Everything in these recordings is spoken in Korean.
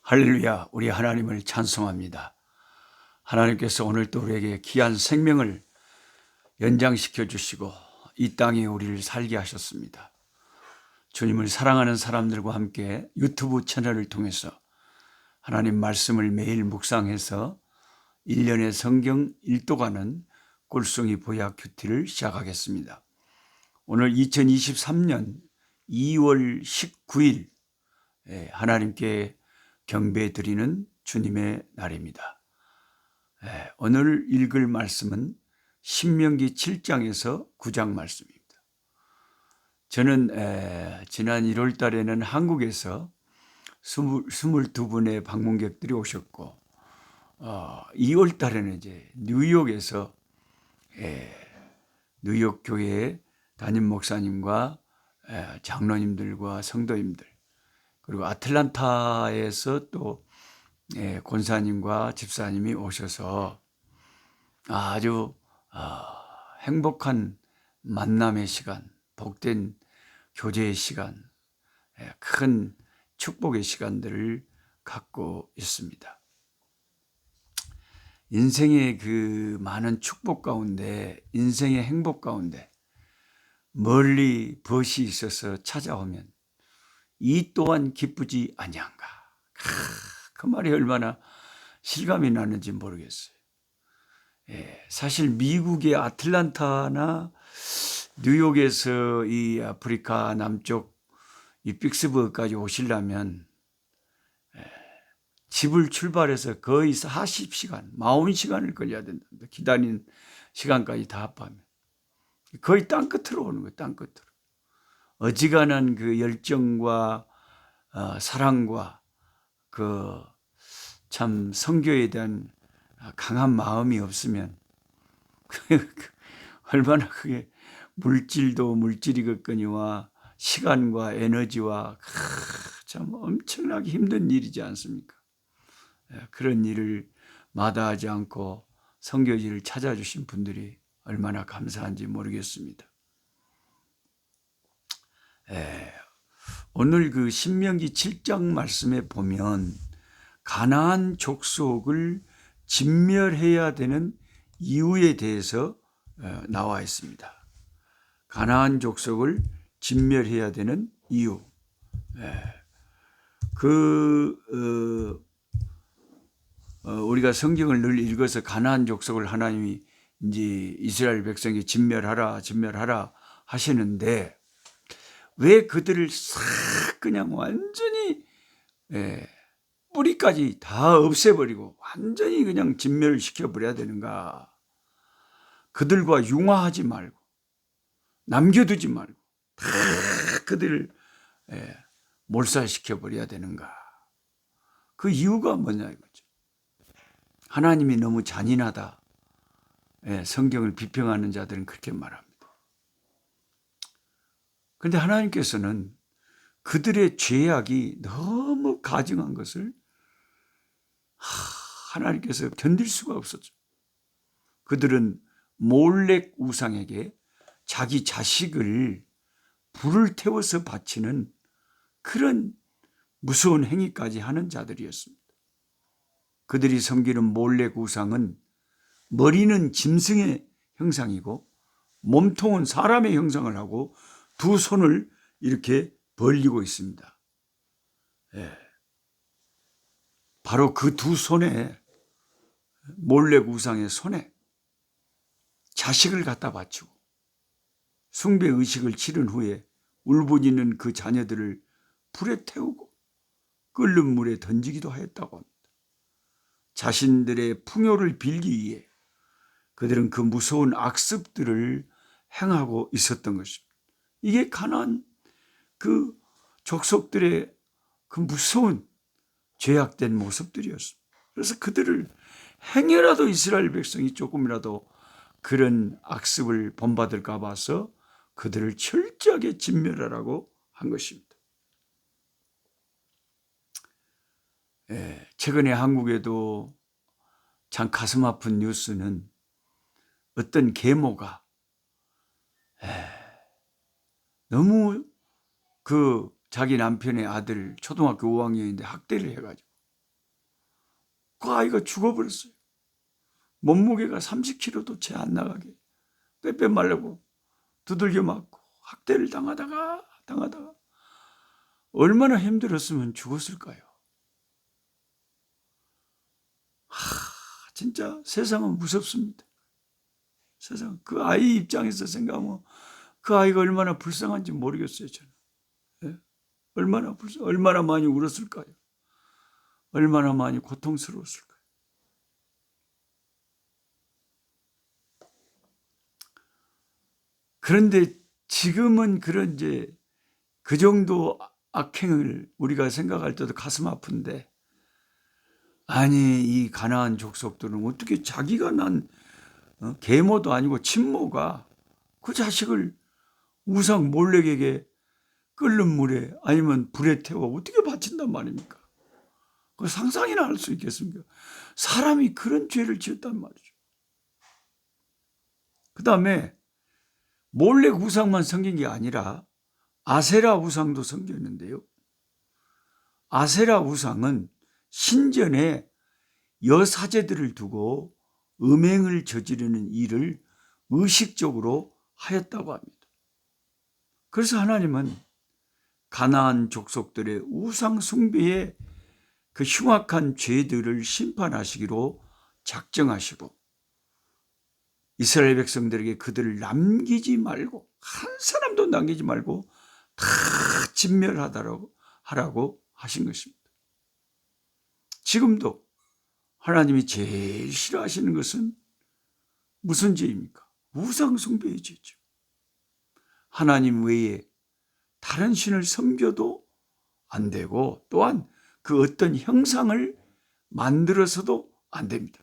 할렐루야, 우리 하나님을 찬송합니다. 하나님께서 오늘 또 우리에게 귀한 생명을 연장시켜 주시고 이 땅에 우리를 살게 하셨습니다. 주님을 사랑하는 사람들과 함께 유튜브 채널을 통해서 하나님 말씀을 매일 묵상해서 1년의 성경 일독하는 꿀송이 보약 큐티를 시작하겠습니다. 오늘 2023년 2월 19일 하나님께 경배 드리는 주님의 날입니다. 오늘 읽을 말씀은 신명기 7장에서 9장 말씀입니다. 저는 지난 1월 달에는 한국에서 22분의 방문객들이 오셨고 2월 달에는 이제 뉴욕에서 뉴욕 교회 담임 목사님과 장로님들과 성도님들, 그리고 아틀란타에서 또 권사님과 집사님이 오셔서 아주 행복한 만남의 시간, 복된 교제의 시간, 큰 축복의 시간들을 갖고 있습니다. 인생의 그 많은 축복 가운데, 인생의 행복 가운데 멀리 벗이 있어서 찾아오면 이 또한 기쁘지 아니한가. 그 말이 얼마나 실감이 나는지 모르겠어요. 사실 미국의 아틀란타나 뉴욕에서 이 아프리카 남쪽 이 빅스버그까지 오시려면 집을 출발해서 거의 40시간, 40시간을 걸려야 된다. 기다린 시간까지 다 합하면 거의 땅끝으로 오는 거예요. 땅끝으로. 어지간한 그 열정과 사랑과 그 참 선교에 대한 강한 마음이 없으면 얼마나 그게 물질도 물질이겠거니와 시간과 에너지와 참 엄청나게 힘든 일이지 않습니까? 그런 일을 마다하지 않고 선교지를 찾아주신 분들이 얼마나 감사한지 모르겠습니다. 오늘 그 신명기 7장 말씀에 보면 가나안 족속을 진멸해야 되는 이유에 대해서 나와 있습니다. 가나안 족속을 진멸해야 되는 이유. 우리가 성경을 늘 읽어서 가나안 족속을 하나님이 이제 이스라엘 백성이 진멸하라 하시는데 왜 그들을 싹 그냥 완전히 뿌리까지 다 없애버리고 완전히 그냥 진멸시켜버려야 되는가? 그들과 융화하지 말고 남겨두지 말고 다 그들을 몰살시켜버려야 되는가? 그 이유가 뭐냐 이거죠. 하나님이 너무 잔인하다. 성경을 비평하는 자들은 그렇게 말합니다. 그런데 하나님께서는 그들의 죄악이 너무 가증한 것을 하나님께서 견딜 수가 없었죠. 그들은 몰렉 우상에게 자기 자식을 불을 태워서 바치는 그런 무서운 행위까지 하는 자들이었습니다. 그들이 섬기는 몰렉 우상은 머리는 짐승의 형상이고 몸통은 사람의 형상을 하고 두 손을 이렇게 벌리고 있습니다. 바로 그 두 손에, 몰렉 우상의 손에 자식을 갖다 바치고 숭배 의식을 치른 후에 울부짖는 그 자녀들을 불에 태우고 끓는 물에 던지기도 하였다고 합니다. 자신들의 풍요를 빌기 위해 그들은 그 무서운 악습들을 행하고 있었던 것입니다. 이게 가나안 그 족속들의 그 무서운 죄악된 모습들이었습니다. 그래서 그들을 행여라도 이스라엘 백성이 조금이라도 그런 악습을 본받을까 봐서 그들을 철저하게 진멸하라고 한 것입니다. 최근에 한국에도 참 가슴 아픈 뉴스는 어떤 계모가 너무 그 자기 남편의 아들 초등학교 5학년인데 학대를 해가지고 그 아이가 죽어버렸어요. 몸무게가 30kg도 채 안 나가게 빼빼 말라고 두들겨 맞고 학대를 당하다가 얼마나 힘들었으면 죽었을까요? 진짜 세상은 무섭습니다. 세상, 그 아이 입장에서 생각하면 그 아이가 얼마나 불쌍한지 모르겠어요, 저는. 예? 얼마나 많이 울었을까요? 얼마나 많이 고통스러웠을까요? 그런데 지금은 그런 이제 그 정도 악행을 우리가 생각할 때도 가슴 아픈데, 아니 이 가나안 족속들은 어떻게 자기가 난 계모도 아니고 친모가 그 자식을 우상 몰렉에게 끓는 물에 아니면 불에 태워 어떻게 바친단 말입니까? 그 상상이나 할 수 있겠습니까? 사람이 그런 죄를 지었단 말이죠. 그 다음에 몰렉 우상만 섬긴 게 아니라 아세라 우상도 섬겼는데요. 아세라 우상은 신전에 여사제들을 두고 음행을 저지르는 일을 의식적으로 하였다고 합니다. 그래서 하나님은 가나안 족속들의 우상 숭배의 그 흉악한 죄들을 심판하시기로 작정하시고 이스라엘 백성들에게 그들을 남기지 말고 한 사람도 남기지 말고 다 진멸하라고 하신 것입니다. 지금도 하나님이 제일 싫어하시는 것은 무슨 죄입니까? 우상 숭배의 죄죠. 하나님 외에 다른 신을 섬겨도 안 되고 또한 그 어떤 형상을 만들어서도 안 됩니다.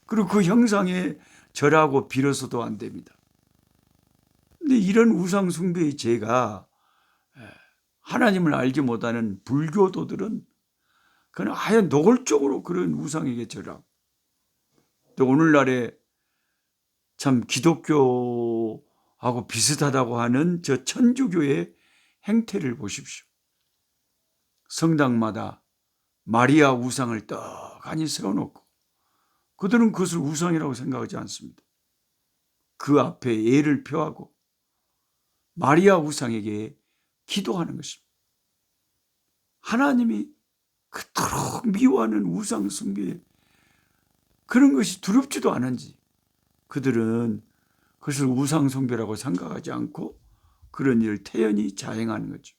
그리고 그 형상에 절하고 빌어서도 안 됩니다. 근데 이런 우상 숭배의 죄가 하나님을 알지 못하는 불교도들은 그는 아예 노골적으로 그런 우상에게 절하고, 또 오늘날에 참 기독교하고 비슷하다고 하는 저 천주교의 행태를 보십시오. 성당마다 마리아 우상을 떡하니 세워놓고 그들은 그것을 우상이라고 생각하지 않습니다. 그 앞에 예를 표하고 마리아 우상에게 기도하는 것입니다. 하나님이 그토록 미워하는 우상 숭배, 그런 것이 두렵지도 않은지 그들은 그것을 우상 숭배라고 생각하지 않고 그런 일을 태연히 자행하는 거죠.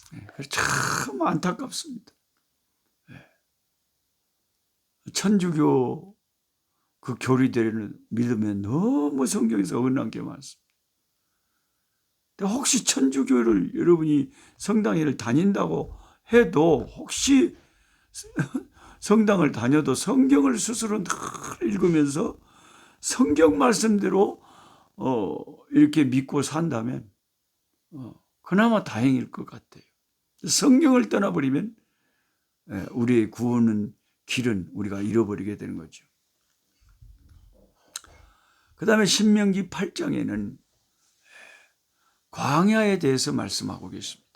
그래서 참 안타깝습니다. 천주교 그 교리들을 믿으면 너무 성경에서 어긋난 게 많습니다. 혹시 천주교를 여러분이 성당에를 다닌다고 해도 혹시 성당을 다녀도 성경을 스스로 늘 읽으면서 성경 말씀대로 이렇게 믿고 산다면 그나마 다행일 것 같아요. 성경을 떠나버리면 우리의 구원은 길은 우리가 잃어버리게 되는 거죠. 그 다음에 신명기 8장에는 광야에 대해서 말씀하고 계십니다.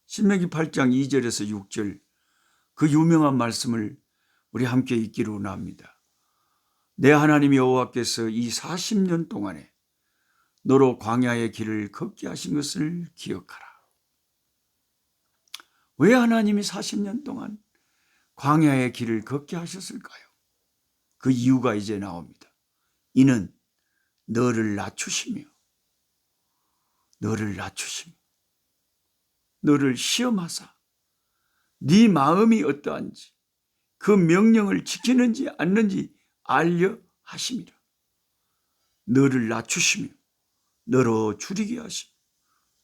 신명기 8장 2절에서 6절 그 유명한 말씀을 우리 함께 읽기로 원합니다. 내 하나님 여호와께서 이 40년 동안에 너로 광야의 길을 걷게 하신 것을 기억하라. 왜 하나님이 40년 동안 광야의 길을 걷게 하셨을까요? 그 이유가 이제 나옵니다. 이는 너를 낮추시며 너를 시험하사 네 마음이 어떠한지 그 명령을 지키는지 않는지 알려 하심이라. 너를 낮추시며 너로 줄이게 하시며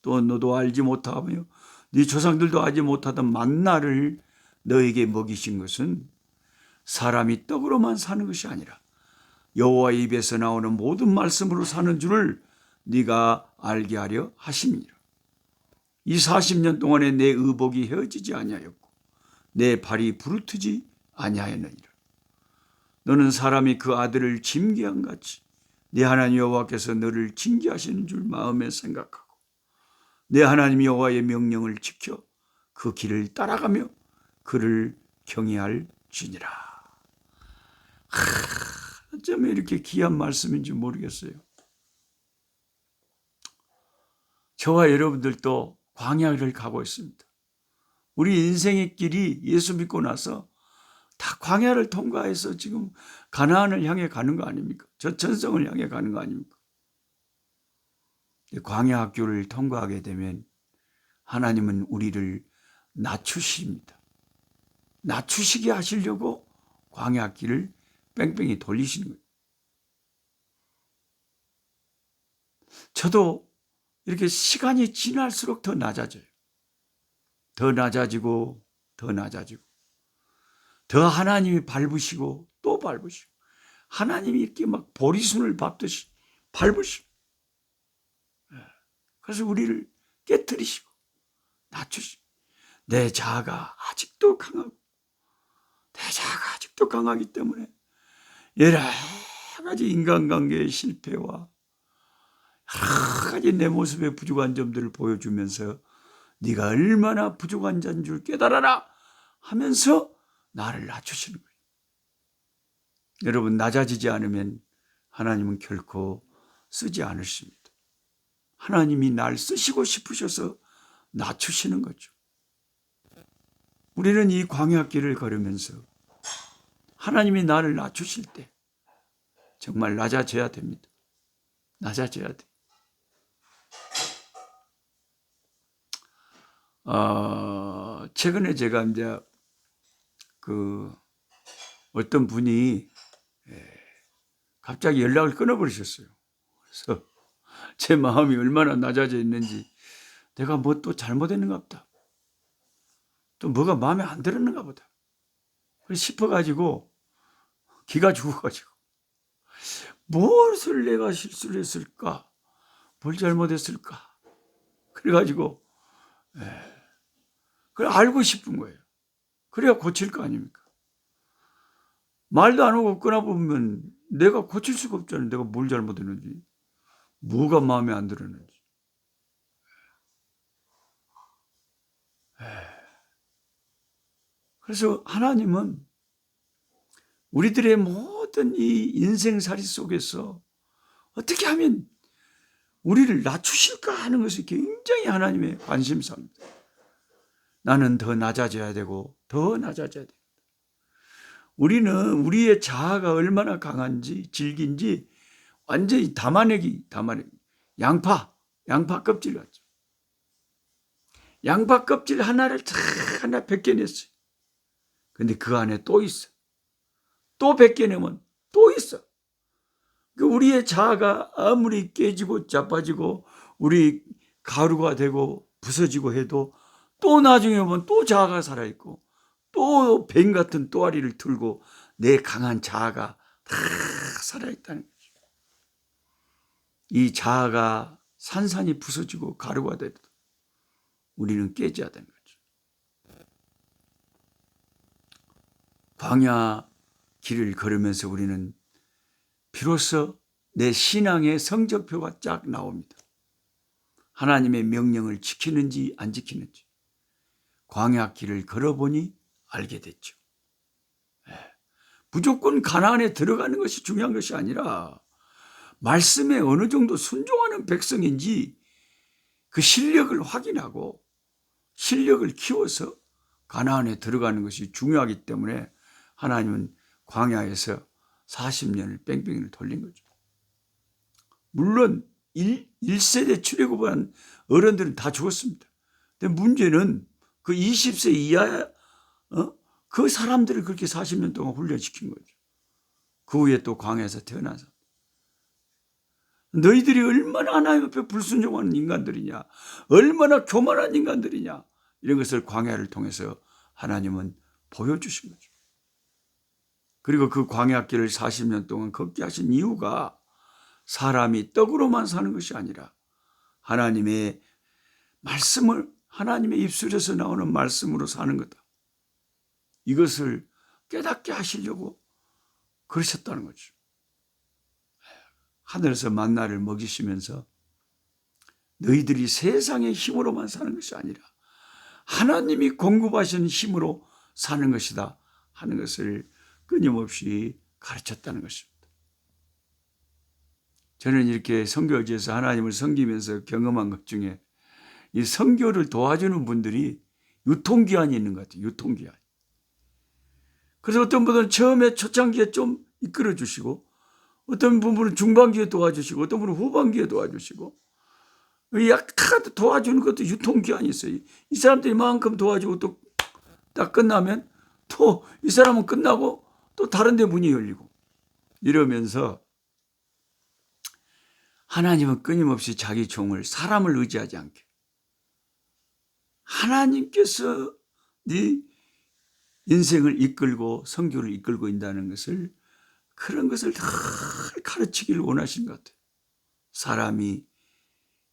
또 너도 알지 못하며 네 조상들도 알지 못하던 만나를 너에게 먹이신 것은 사람이 떡으로만 사는 것이 아니라 여호와의 입에서 나오는 모든 말씀으로 사는 줄을 네가 알게 하려 하심이니라. 이 40년 동안에 내 의복이 헤어지지 아니하였고 내 발이 부르트지 아니하였느니라. 너는 사람이 그 아들을 징계한 같이 네 하나님 여호와께서 너를 징계하시는 줄 마음에 생각하고 내 하나님 여호와의 명령을 지켜 그 길을 따라가며 그를 경외할지니라. 어쩌면 이렇게 귀한 말씀인지 모르겠어요. 저와 여러분들도 광야를 가고 있습니다. 우리 인생의 길이 예수 믿고 나서 다 광야를 통과해서 지금 가나안을 향해 가는 거 아닙니까? 저 전성을 향해 가는 거 아닙니까? 광야 학교를 통과하게 되면 하나님은 우리를 낮추십니다. 낮추시게 하시려고 광야 길을 뺑뺑이 돌리시는 거예요. 저도 이렇게 시간이 지날수록 더 낮아져요. 더 낮아지고 더 낮아지고 더 하나님이 밟으시고 또 밟으시고 하나님이 이렇게 막 보리순을 밟듯이 밟으시고 그래서 우리를 깨트리시고 낮추시고 내 자아가 아직도 강하고 내 자아가 아직도 강하기 때문에 여러 가지 인간관계의 실패와 여러 가지 내 모습의 부족한 점들을 보여주면서 네가 얼마나 부족한 자인 줄 깨달아라 하면서 나를 낮추시는 거예요. 여러분, 낮아지지 않으면 하나님은 결코 쓰지 않으십니다. 하나님이 날 쓰시고 싶으셔서 낮추시는 거죠. 우리는 이 광야길을 걸으면서 하나님이 나를 낮추실 때 정말 낮아져야 됩니다. 낮아져야 돼. 최근에 제가 이제 어떤 분이 갑자기 연락을 끊어버리셨어요. 그래서 제 마음이 얼마나 낮아져 있는지 내가 뭐 또 잘못했는가 보다. 또 뭐가 마음에 안 들었는가 보다. 싶어가지고 기가 죽어가지고 무엇을 내가 실수를 했을까? 뭘 잘못했을까? 그래가지고 그걸 알고 싶은 거예요. 그래야 고칠 거 아닙니까? 말도 안 하고 끊어보면 내가 고칠 수가 없잖아요. 내가 뭘 잘못했는지, 뭐가 마음에 안 들었는지. 그래서 하나님은 우리들의 모든 이 인생살이 속에서 어떻게 하면 우리를 낮추실까 하는 것이 굉장히 하나님의 관심사입니다. 나는 더 낮아져야 되고 더 낮아져야 됩니다. 우리는 우리의 자아가 얼마나 강한지 질긴지 완전히 담아내기 양파 껍질 같죠. 양파 껍질 하나를 하나 벗겨냈어요. 근데 그 안에 또 있어. 또 벗겨내면 또 있어. 우리의 자아가 아무리 깨지고 자빠지고 우리 가루가 되고 부서지고 해도 또 나중에 보면 또 자아가 살아있고 또 뱀 같은 또아리를 들고 내 강한 자아가 다 살아있다는 거죠. 이 자아가 산산이 부서지고 가루가 돼도 우리는 깨져야 되는 거죠. 광야 길을 걸으면서 우리는 비로소 내 신앙의 성적표가 쫙 나옵니다. 하나님의 명령을 지키는지 안 지키는지 광야 길을 걸어보니 알게 됐죠. 무조건 가나안에 들어가는 것이 중요한 것이 아니라 말씀에 어느 정도 순종하는 백성인지 그 실력을 확인하고 실력을 키워서 가나안에 들어가는 것이 중요하기 때문에 하나님은 광야에서 40년을 뺑뺑이를 돌린 거죠. 물론 1세대 출애굽한 어른들은 다 죽었습니다. 근데 문제는 그 20세 이하 그 사람들을 그렇게 40년 동안 훈련시킨 거죠. 그 후에 또 광야에서 태어나서 너희들이 얼마나 하나님 앞에 불순종하는 인간들이냐, 얼마나 교만한 인간들이냐, 이런 것을 광야를 통해서 하나님은 보여주신 거죠. 그리고 그 광야길을 40년 동안 걷게 하신 이유가 사람이 떡으로만 사는 것이 아니라 하나님의 말씀을, 하나님의 입술에서 나오는 말씀으로 사는 거다. 이것을 깨닫게 하시려고 그러셨다는 거죠. 하늘에서 만나를 먹이시면서 너희들이 세상의 힘으로만 사는 것이 아니라 하나님이 공급하시는 힘으로 사는 것이다 하는 것을 끊임없이 가르쳤다는 것입니다. 저는 이렇게 선교지에서 하나님을 섬기면서 경험한 것 중에 이 선교를 도와주는 분들이 유통기한이 있는 것 같아요. 유통기한. 그래서 어떤 분들은 처음에 초창기에 좀 이끌어 주시고, 어떤 분은 중반기에 도와주시고, 어떤 분은 후반기에 도와주시고, 약간 도와주는 것도 유통기한이 있어요. 이 사람들이 이만큼 도와주고 또 딱 끝나면 또 이 사람은 끝나고 또 다른 데 문이 열리고, 이러면서 하나님은 끊임없이 자기 종을, 사람을 의지하지 않게, 하나님께서 네 인생을 이끌고 선교를 이끌고 있다는 것을, 그런 것을 다 가르치기를 원하신 것 같아요. 사람이,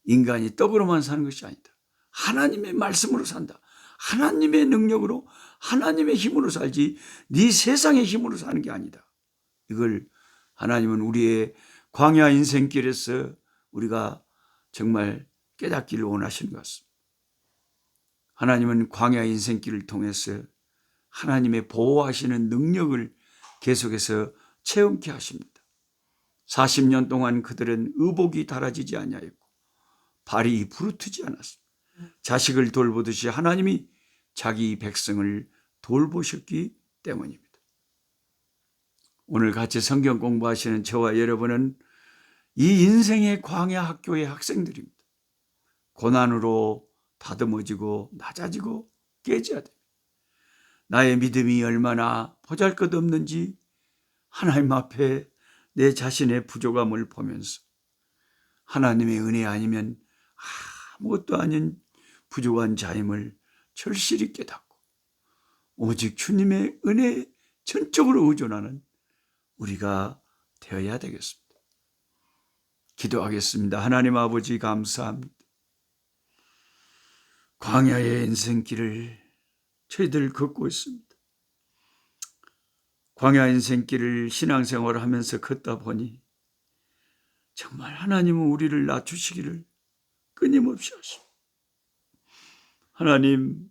인간이 떡으로만 사는 것이 아니다. 하나님의 말씀으로 산다. 하나님의 능력으로, 하나님의 힘으로 살지 네 세상의 힘으로 사는 게 아니다. 이걸 하나님은 우리의 광야 인생길에서 우리가 정말 깨닫기를 원하시는 것 같습니다. 하나님은 광야 인생길을 통해서 하나님의 보호하시는 능력을 계속해서 체험케 하십니다. 40년 동안 그들은 의복이 닳아지지 아니하였고 발이 부르트지 않았습니다. 자식을 돌보듯이 하나님이 자기 백성을 돌보셨기 때문입니다. 오늘 같이 성경 공부하시는 저와 여러분은 이 인생의 광야 학교의 학생들입니다. 고난으로 다듬어지고 낮아지고 깨져야 됩니다. 나의 믿음이 얼마나 보잘것없는지 하나님 앞에 내 자신의 부족함을 보면서 하나님의 은혜 아니면 아무것도 아닌 부족한 자임을 절실히 깨닫고 오직 주님의 은혜에 전적으로 의존하는 우리가 되어야 되겠습니다. 기도하겠습니다. 하나님 아버지 감사합니다. 광야의 인생길을 저희들 걷고 있습니다. 광야 인생길을 신앙생활을 하면서 걷다 보니 정말 하나님은 우리를 낮추시기를 끊임없이 하십니다. 하나님,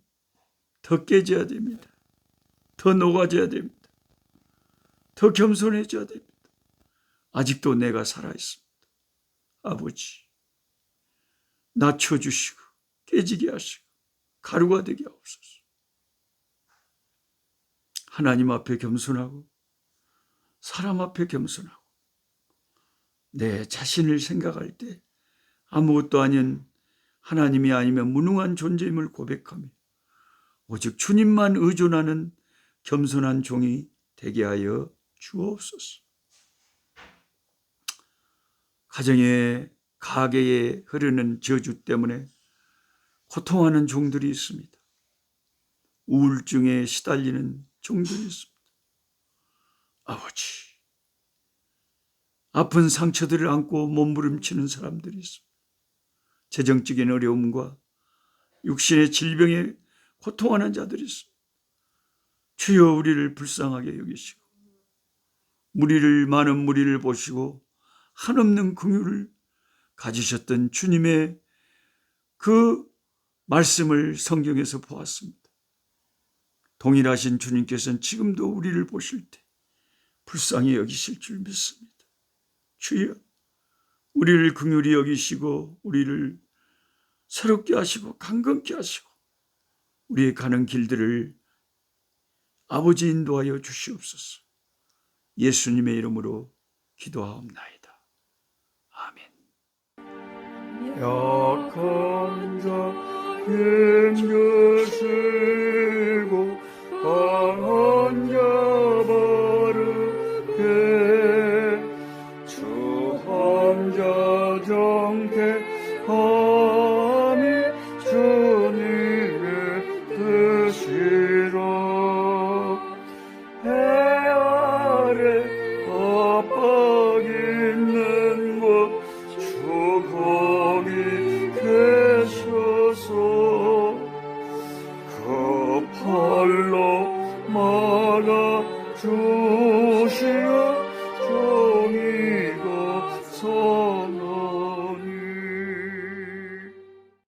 더 깨져야 됩니다. 더 녹아져야 됩니다. 더 겸손해져야 됩니다. 아직도 내가 살아있습니다. 아버지, 낮춰주시고 깨지게 하시고 가루가 되게 하옵소서. 하나님 앞에 겸손하고 사람 앞에 겸손하고 내 자신을 생각할 때 아무것도 아닌 하나님이 아니면 무능한 존재임을 고백하며 오직 주님만 의존하는 겸손한 종이 되게 하여 주옵소서. 가정에, 가게에 흐르는 저주 때문에 고통하는 종들이 있습니다. 우울증에 시달리는 종들이 있습니다. 아버지, 아픈 상처들을 안고 몸부림치는 사람들이 있습니다. 재정적인 어려움과 육신의 질병에 고통하는 자들이 있습니다. 주여 우리를 불쌍하게 여기시고 많은 무리를 보시고 한없는 긍휼을 가지셨던 주님의 그 말씀을 성경에서 보았습니다. 동일하신 주님께서는 지금도 우리를 보실 때 불쌍히 여기실 줄 믿습니다. 주여, 우리를 긍휼히 여기시고 우리를 새롭게 하시고 강건케 하시고 우리의 가는 길들을 아버지 인도하여 주시옵소서. 예수님의 이름으로 기도하옵나이다. 아멘. 약한 자 힘주시고 강한 자 바르게 주 함자 정케함이 주님의 뜻이라. 해 아래 압박 있는 곳 주 거기 계셔서 그 팔로 막아 주